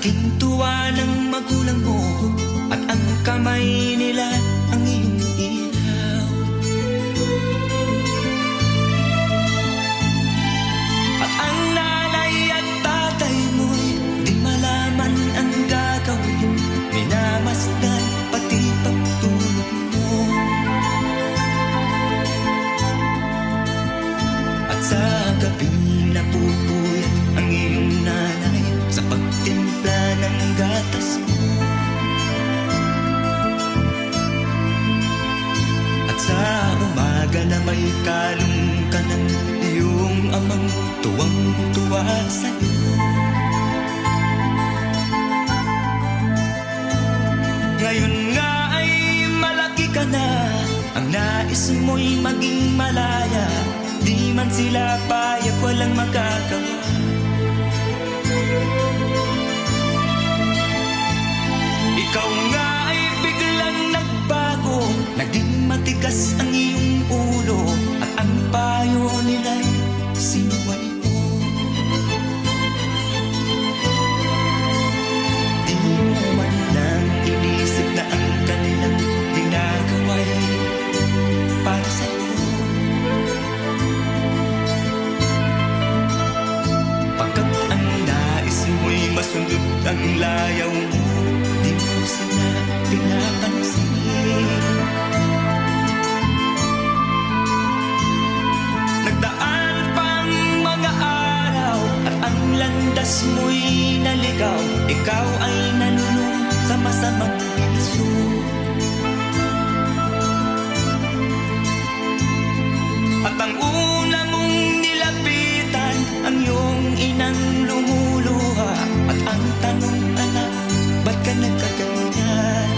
Laking tuwa ng magulang mo at ang kamay nila ang iyong ilaw. At ang nanay at tatay mo'y di malaman ang gagawin, minamasdan pati pagtulog mo. At sa gabing napupuyat ang iyong nanay sa pagtimpla ng gatas mo. At sa umaga na may kalong ka ng iyong amang tuwang-tuwa sa'yo. Ngayon nga ay malaki ka na, ang nais mo'y maging malaya. Di man sila payag, walang magagawa. Ikaw nga ay biglang nagbago, naging matigas ang iyong ulo, at ang payo nila'y sinuway mo. Di mo man lang inisip na ang kanilang ginagawa'y para sa'yo. Pagkat ang nais mo'y masunod ang layaw mo, di mo sila pinapansin. Nagdaan pang mga araw at ang landas mo'y naligaw. Ikaw ay nalulung sa masamang bisyo. At ang una mong nilapitan ang iyong inang lumuluha. At ang tanong, anak, ba't ka nagkaganyan?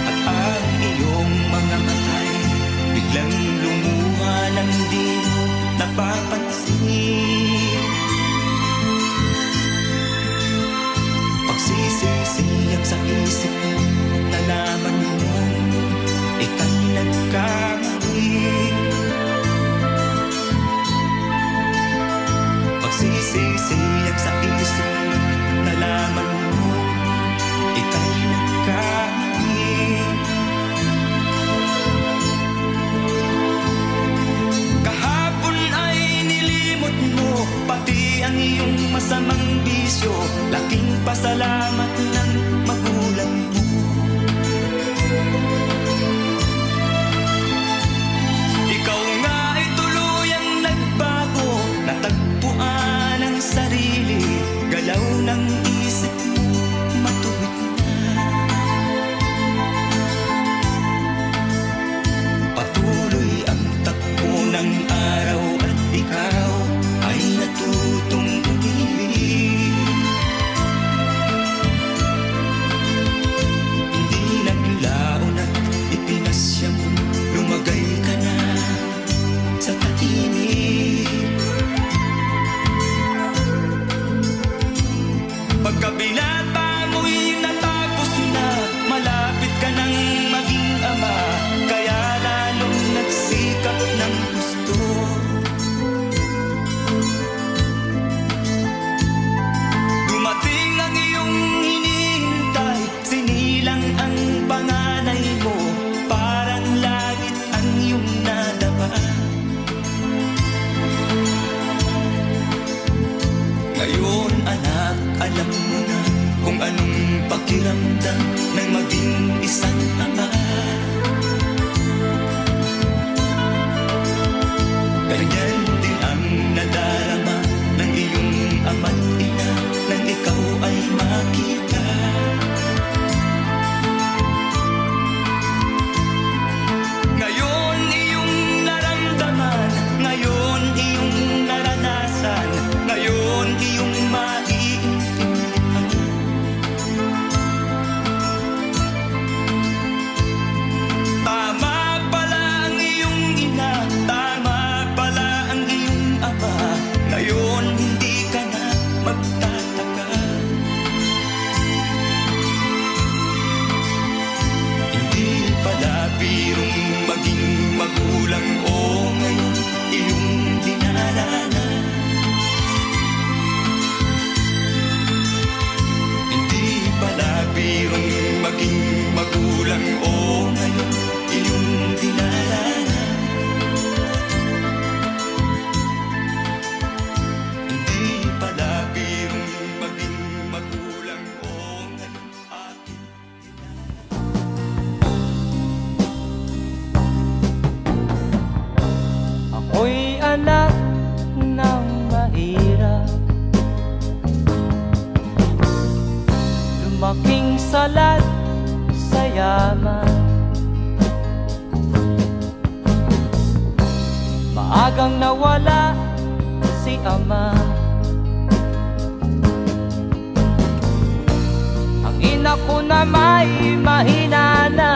At ang iyong mga matay biglang lumuha nang di mo napapansin. Pagsisisiyang sa isip mo, nalaman mo ika'y nagkamali. Pagsisisiyang sa isip mo, nalaman mo ika'y nagkamali. Kahapon ay nilimot mo pati ang iyong masamang bisyo. Laking pasalamat ng magulang mo. Ikaw nga ay tuluyang nagbago, natagpuan ang sarili, galaw ng isip mo matuwid na. Patuloy ang takbo ng araw at ikaw ay natutong umibig. Hindi naglaon at ipinasya mo, lumagay ka na sa tahimik. Pagkabinata mo'y natapos na, malapit ka nang maging ama, kaya lalong nagsikap ng gusto. Dumating ang iyong hinihintay, sinilang ang panganay mo, parang langit ang iyong nadama. Ngayon anak, alam mo na kung anong pakiramdam ng maging isang ama. Ganyan din ang nadarama ng iyong ama't ina nang ikaw ay makita. Ngayon iyong naramdaman, ngayon iyong naranasan, ngayon iyong maiintindihan. Tama pala ang iyong ina, tama pala Aking salat sa yaman, maagang nawala si ama. Ang ina ko na may mahina na,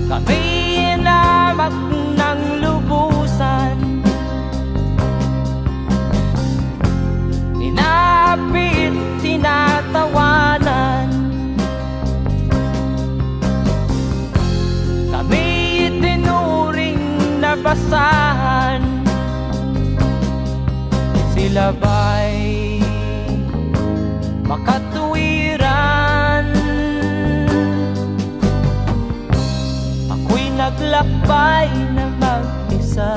kami inamak ng lubusan, inapit, tinatawanan. Kami itinuring na basahan, sila ba'y makatuwiran? Ako'y naglakbay na mag-isa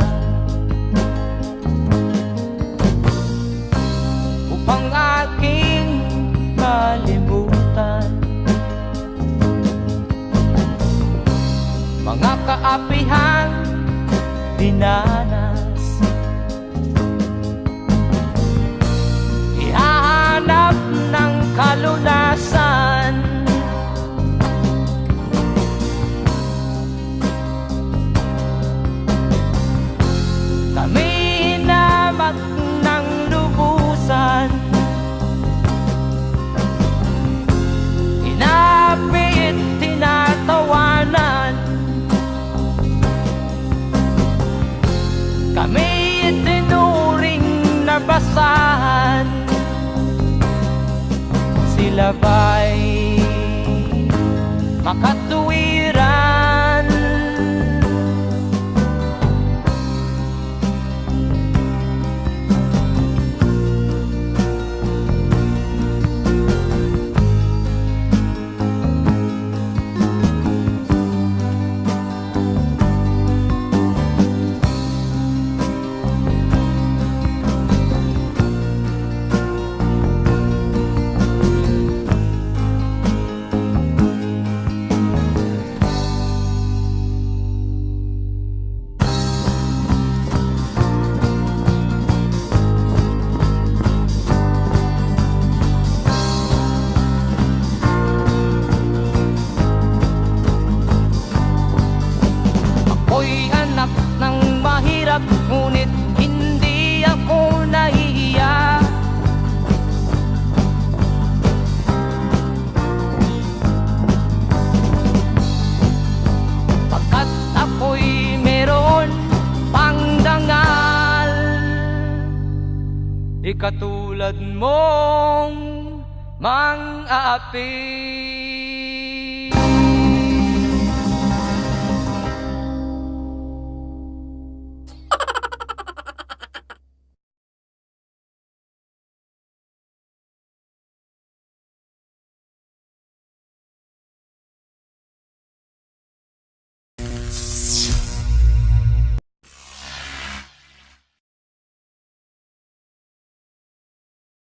upang aking malimutan mga kaapihang dinanas. Ihahanap ng kalunasan, kami hinamak ng lubusan, inapit, tinatawanan. Kami itinuring na basahan, sila ba'y makatuwiran? Ako'y anak ng mahirap, ngunit hindi ako nahihiya. Pagkat ako'y meron pang dangal, di katulad mong mang-aapi.